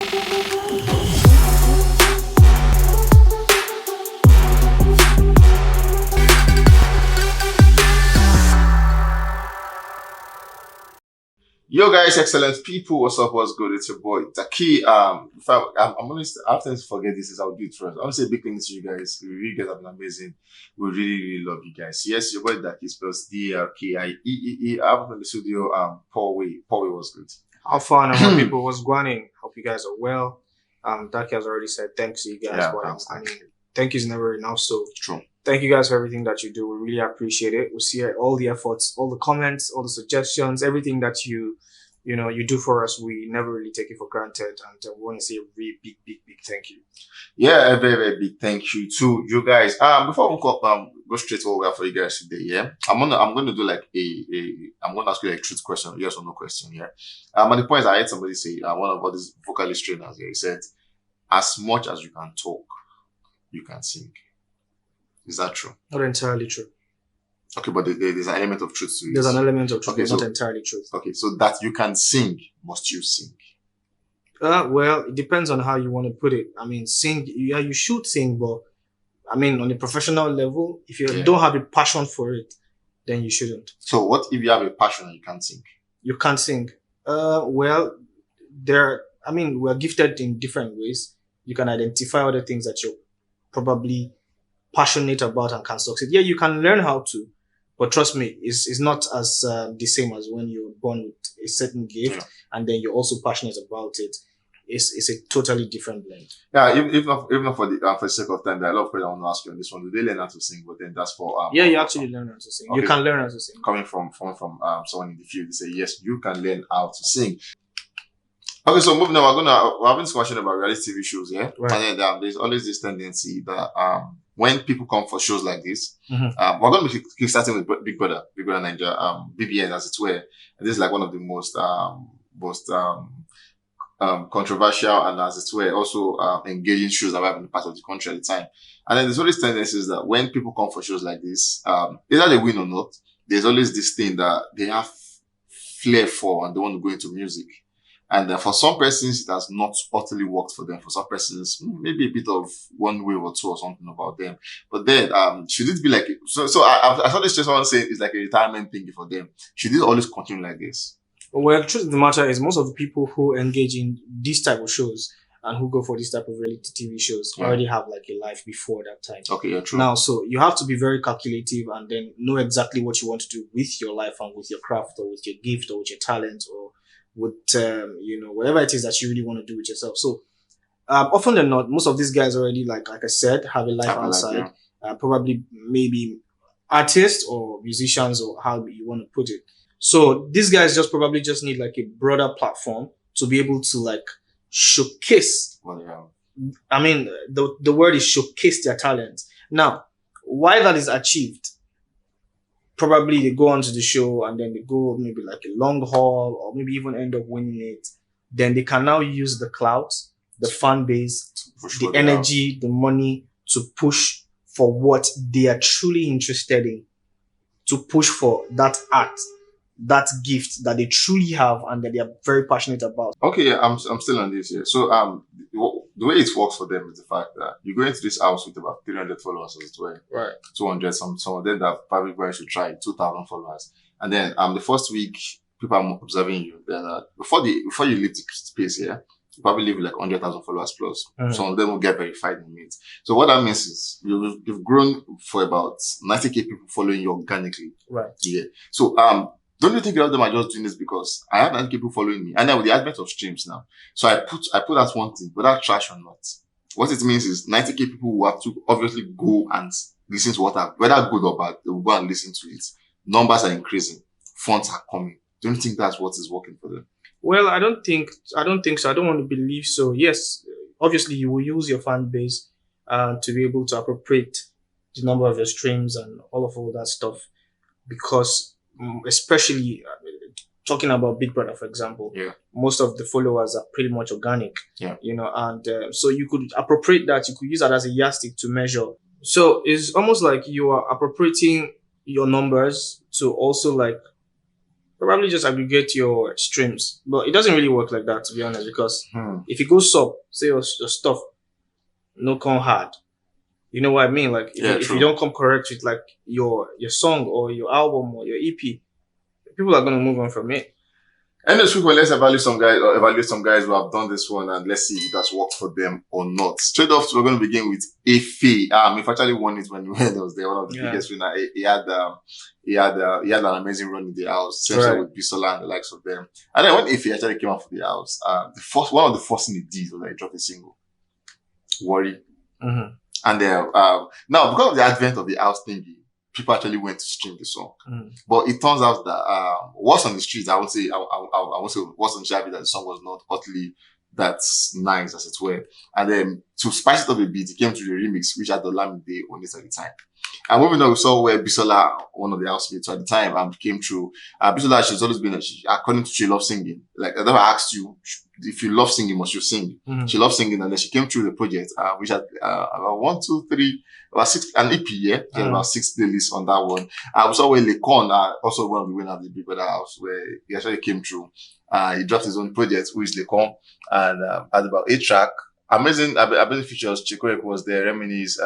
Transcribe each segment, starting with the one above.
Yo guys, excellent people, what's up, what's good? It's your boy Taki. I'm honest, I often forget this, is I'll do it first. I want to say big things to you guys. You guys have been amazing. We really love you guys. Yes, your boy Taki spells DRKIEEE. I have in the studio Paul Way was good. How far and people was going? Hope you guys are well. Taki has already said thanks to you guys for it. I mean, thank you is never enough. So True. Thank you guys for everything that you do. We really appreciate it. We see all the efforts, all the comments, all the suggestions, everything that you do for us. We never really take it for granted, and we want to say a really big thank you. Yeah, a very big thank you to you guys. Before we go straight to what we have for you guys today. Yeah, I'm gonna do like I'm gonna ask you like a truth question, yes or no question. Yeah. And the point is, I heard somebody say one of all these vocalist trainers here. He said, "As much as you can talk, you can sing." Is that true? Not entirely true. Okay, but there's an element of truth to it. There's an element of truth, okay, but not entirely true. Okay, so that you can sing, must you sing? Well, it depends on how you want to put it. I mean, sing, yeah, you should sing, but I mean, on a professional level, if you don't have a passion for it, then you shouldn't. So what if you have a passion and you can't sing? You can't sing. Well, we're gifted in different ways. You can identify other things that you're probably passionate about and can succeed. Yeah, you can learn how to, but trust me, it's not as the same as when you're born with a certain gift and then you're also passionate about it. It's a totally different blend. Yeah, even for the sake of time, there are a lot of questions I want to ask you on this one. Do they learn how to sing? But then that's for you actually learn how to sing. Okay. You can learn how to sing. Coming from someone in the field, they say yes, you can learn how to sing. Okay, so moving on, we're having this question about reality TV shows, yeah? Right. And then there's always this tendency that when people come for shows like this, we're going to be starting with Big Brother Naija, BBN as it were. And this is like one of the most controversial and as it were also engaging shows that we have in the part of the country at the time. And then there's always tendencies that when people come for shows like this, either they win or not, there's always this thing that they have flair for and they want to go into music. And for some persons, it has not utterly worked for them. For some persons, maybe a bit of one way or two or something about them. But then, should it be like, so I saw this just someone saying it's like a retirement thing for them. Should it always continue like this? Well, the truth of the matter is most of the people who engage in this type of shows and who go for this type of reality TV shows already have like a life before that time. Okay, yeah, true. Now, so you have to be very calculative and then know exactly what you want to do with your life and with your craft or with your gift or with your talent or with, whatever it is that you really want to do with yourself. So, often than not, most of these guys already, like I said, have a life outside. Probably maybe artists or musicians or how you want to put it. So these guys probably need like a broader platform to be able to like showcase. I mean, the word is showcase their talent. Now, why that is achieved, probably they go onto the show and then they go maybe like a long haul or maybe even end up winning it. Then they can now use the clout, the fan base, the energy, the money to push for what they are truly interested in, to push for that art, that gift that they truly have and that they are very passionate about. Okay, yeah, I'm still on this here. So the way it works for them is the fact that you go into this house with about 300 followers as it were. Right. 200, some of them that probably going to try 2,000 followers. And then the first week people are observing you. Then before you leave the space here, you probably leave with like 100,000 followers plus. Some of them will get verified in minutes. So what that means is you've grown for about 90k people following you organically. Right. Yeah. So don't you think a lot of them are just doing this because I have 90 people following me? And now with the advent of streams now. So I put that one thing, whether trash or not. What it means is 90k people will have to obviously go and listen to whether good or bad, they will go and listen to it. Numbers are increasing. Funds are coming. Don't you think that's what is working for them? Well, I don't think so. I don't want to believe so. Yes, obviously you will use your fan base to be able to appropriate the number of your streams and all that stuff because especially talking about Big Brother, for example, most of the followers are pretty much organic, and so you could appropriate that. You could use that as a yardstick to measure. So it's almost like you are appropriating your numbers to also like Probably just aggregate your streams, but it doesn't really work like that, to be honest. Because Hmm. if you go sub, say your stuff no come hard, you know what I mean. Like Yeah, if you true. don't come correct with like your song or your album or your EP, people are gonna move on from it. And those people, let's evaluate some guys or evaluate some guys who have done this one and let's see if it has worked for them or not. Straight off, we're going to begin with Efe. If actually won it when he was there, one of the Yeah, biggest winner. He had an amazing run in the house, same right. with Bisola and the likes of them. And then when Efe actually came out for the house, one of the first thing he did was like drop a single, Worry. Mm-hmm. And then now because of the advent of the house thingy, people actually went to stream the song. Mm. But it turns out that what's on the streets, I won't say what's on Javi that the song was not utterly that nice as it were. And then to spice it up a bit, it came to the remix, which had the Olamide on it at the time. And moving on, we saw where Bisola, one of the housemates at the time, came through. Bisola, she's always been, according to she loves singing. Like, I never asked you, if you love singing, must you sing? Mm-hmm. She loves singing, and then she came through the project, which had about one, two, three, about six, an EP, yeah? She had about 6 playlists on that one. We saw where Lekon, also one of the winners of the Big Brother House, where he actually came through. He dropped his own project, who is Lekon, and had about 8 track. Amazing features. Chikorek was there, Reminis,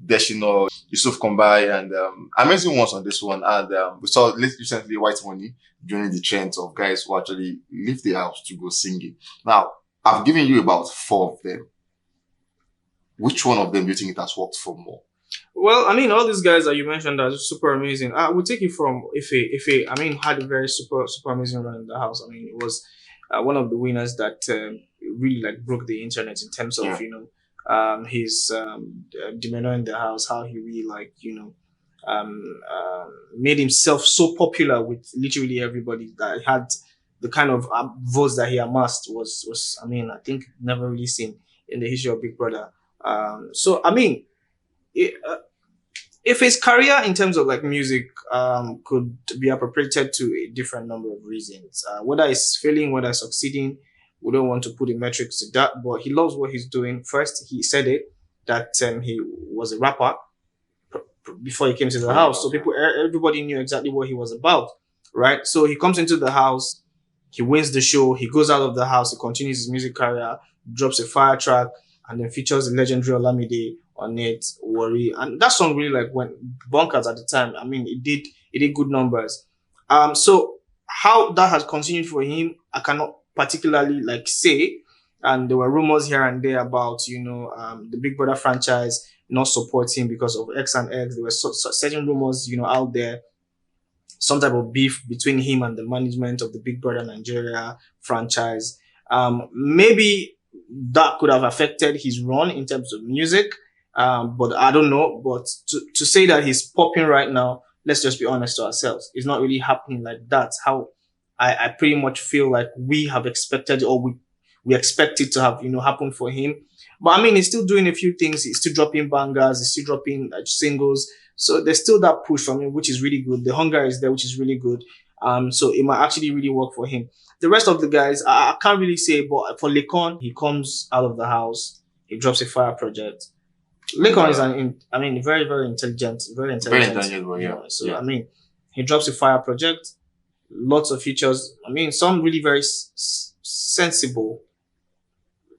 Deshino, Yusuf Kombai, and amazing ones on this one. And we saw recently White Money joining the trend of guys who actually leave the house to go singing. Now, I've given you about 4 of them. Which one of them do you think it has worked for more? Well, I mean, all these guys that you mentioned are super amazing. We'll take it from Ife. I mean, had a very super amazing run in the house. I mean, it was one of the winners that really like broke the internet in terms of his demeanor in the house, how he really like made himself so popular with literally everybody that he had the kind of votes that he amassed was I mean I think never really seen in the history of Big Brother. So I mean. It, if his career in terms of like music could be appropriated to a different number of reasons, whether it's failing, whether it's succeeding, we don't want to put the metrics to that. But he loves what he's doing. First, he said it that he was a rapper before he came to the house, so everybody knew exactly what he was about, right? So he comes into the house, he wins the show, he goes out of the house, he continues his music career, drops a fire track, and then features the legendary Olamide on it, Worry, and that song really like went bonkers at the time. I mean, it did good numbers. So how that has continued for him, I cannot particularly like say. And there were rumors here and there about the Big Brother franchise not supporting because of X and X. There were certain rumors out there, some type of beef between him and the management of the Big Brother Nigeria franchise. Maybe that could have affected his run in terms of music. But I don't know. But to say that he's popping right now, let's just be honest to ourselves. It's not really happening like that. How I pretty much feel like we have expected or we expect it to have, happen for him. But I mean, he's still doing a few things. He's still dropping bangers. He's still dropping singles. So there's still that push from him, which is really good. The hunger is there, which is really good. So it might actually really work for him. The rest of the guys, I can't really say, but for Lekon, he comes out of the house, he drops a fire project. Lekon is very, very intelligent, very intelligent. Very intelligent, well, yeah. So Yeah. I mean, he drops a fire project, lots of features. I mean, some really very sensible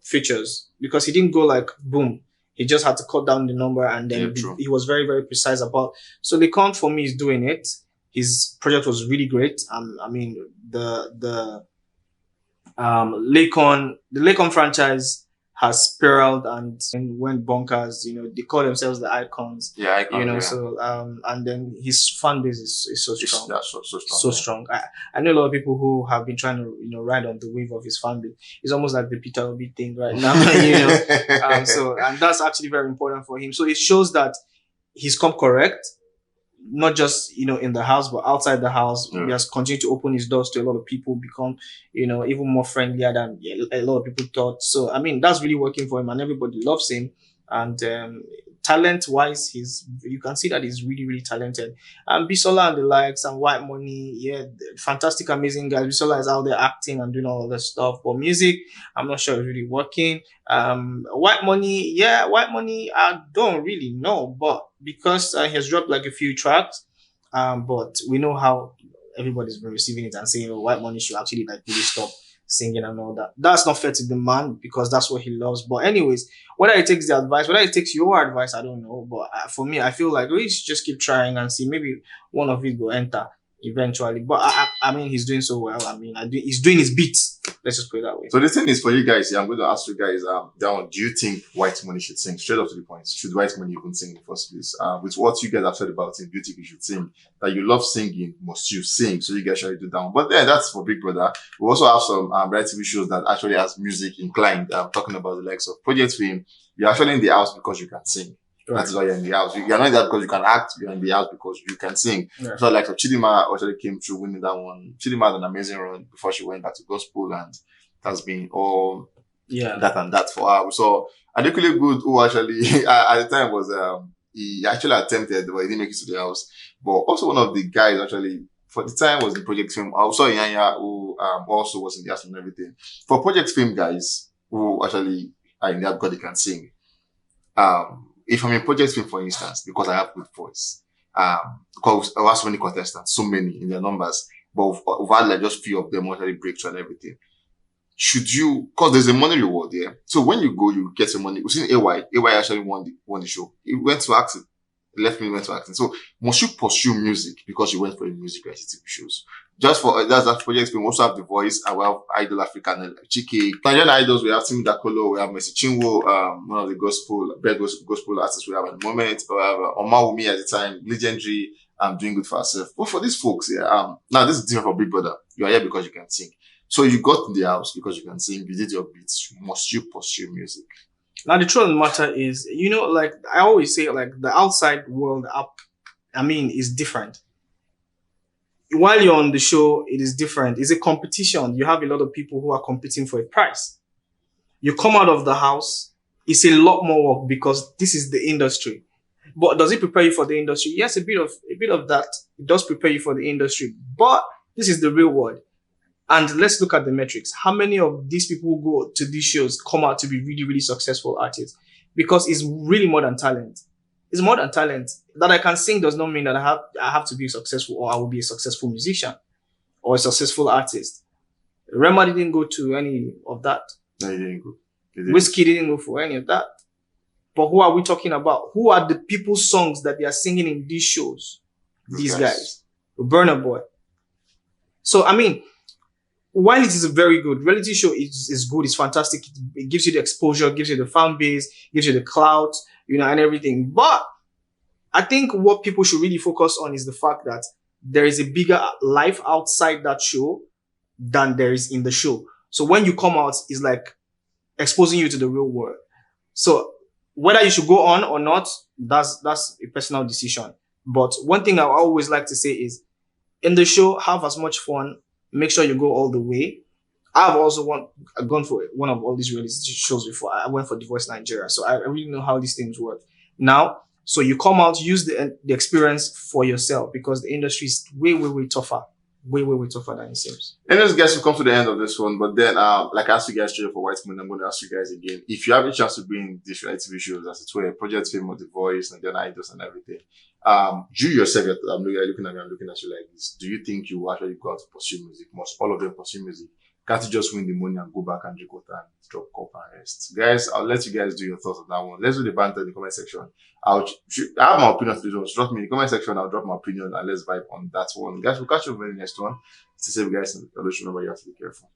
features because he didn't go like boom. He just had to cut down the number and then he was very, very precise about. So Lekon for me is doing it. His project was really great. I mean the Lekon franchise has spiraled and went bonkers. They call themselves the icons. Yeah, icons. Yeah. So and then his fan base is so strong. So strong. So strong. I know a lot of people who have been trying to ride on the wave of his fan base. It's almost like the Peter Obi thing right now. So and that's actually very important for him. So it shows that he's come correct, not just in the house but outside the house. He has continued to open his doors to a lot of people, become even more friendlier than a lot of people thought. So I mean that's really working for him and everybody loves him. And talent wise, you can see that he's really, really talented. And Bisola and the likes and White Money, fantastic, amazing guys. Bisola is out there acting and doing all of that stuff. But music, I'm not sure it's really working. White Money, I don't really know, but because he has dropped like a few tracks, but we know how everybody's been receiving it and saying, "Oh, White Money should actually like really stop singing and all that." That's not fair to the man because that's what he loves. But anyways, whether it takes the advice, whether it takes your advice, I don't know. But for me, I feel like we should just keep trying and see. Maybe one of it will enter eventually. But I mean, he's doing so well. I mean, he's doing his beats. Let's just put it that way. So the thing is for you guys, yeah, I'm going to ask you guys, down, do you think White Money should sing? Straight up to the point. Should White Money even sing in the first place? With what you guys have said about him, do you think he should sing? That you love singing, must you sing? So you guys should do down. But then that's for Big Brother. We also have some reality TV shows that actually has music inclined. I'm talking about the likes of Project Fame. You're actually in the house because you can sing. Right. That is why you're in the house. You're not in that because you can act. You're in the house because you can sing. Yeah. So like Chidima actually came through winning that one. Chidima had an amazing run before she went back to gospel, and that's been all that and that for her. So Adekunle Good, who actually at the time was he actually attempted, but he didn't make it to the house. But also one of the guys actually for the time was the Project Film. I saw Yanya who also was in the house and everything. For Project Film guys who actually are in there because they can sing. If I'm in Project Film, for instance, because I have good voice, because I have so many contestants, so many in their numbers, but we've had like just few of them actually breakthrough and everything. Should you, because there's a money reward there. So when you go, you get some money. We've seen AY. AY actually won the show. He went to acting. Left me, went to acting. So must you pursue music because you went for a music reality TV shows? Just for that's that Project Film. We also have The Voice. And we have Idol African, like Chike. Nigerian Idols. We have Tim Dakolo. We have Mercy Chinwo. One of the gospel artists we have at the moment. We have Oma Wumi at the time. Legendary. Doing good for herself. But for these folks here, now this is different for Big Brother. You are here because you can sing. So you got in the house because you can sing. You did your beats. Must you pursue music? Now the truth of the matter is, like I always say, like the outside world is different. While you're on the show, it is different. It's a competition. You have a lot of people who are competing for a prize. You come out of the house, it's a lot more work because this is the industry. But does it prepare you for the industry? Yes, a bit of that. It does prepare you for the industry. But this is the real world. And let's look at the metrics. How many of these people who go to these shows come out to be really, really successful artists? Because it's really more than talent. It's more than talent. That I can sing does not mean that I have to be successful or I will be a successful musician or a successful artist. Rema didn't go to any of that. No, he didn't go. Whiskey didn't go for any of that. But who are we talking about? Who are the people's songs that they are singing in these shows? These guys. Burna Boy. So, while it is a very good reality show, is good, it's fantastic. It gives you the exposure, gives you the fan base, gives you the clout, and everything. But I think what people should really focus on is the fact that there is a bigger life outside that show than there is in the show. So when you come out, it's like exposing you to the real world. So whether you should go on or not, that's a personal decision. But one thing I always like to say is, in the show, have as much fun. Make sure you go all the way. I've also gone for one of all these reality shows before. I went for The Voice Nigeria, so I really know how these things work. Now, so you come out, use the experience for yourself because the industry is way, way, way tougher. Way, way, way tougher than it seems. Anyways, guys, we come to the end of this one. But then, like I asked you guys straight for White Money, I'm going to ask you guys again. If you have a chance to bring these reality TV shows, as it were, Project Fame or The Voice, Nigerian Idols and everything, you yourself, you're looking at me, I'm looking at you like this. Do you think you will actually go out to pursue music? Must all of them pursue music? Can't you just win the money and go back and drink water and drop cup and rest? Guys, I'll let you guys do your thoughts on that one. Let's do the banter in the comment section. I have my opinion to this one. So drop me in the comment section. I'll drop my opinion and let's vibe on that one. Guys, we'll catch you in the very next one. To save guys, always remember you have to be careful.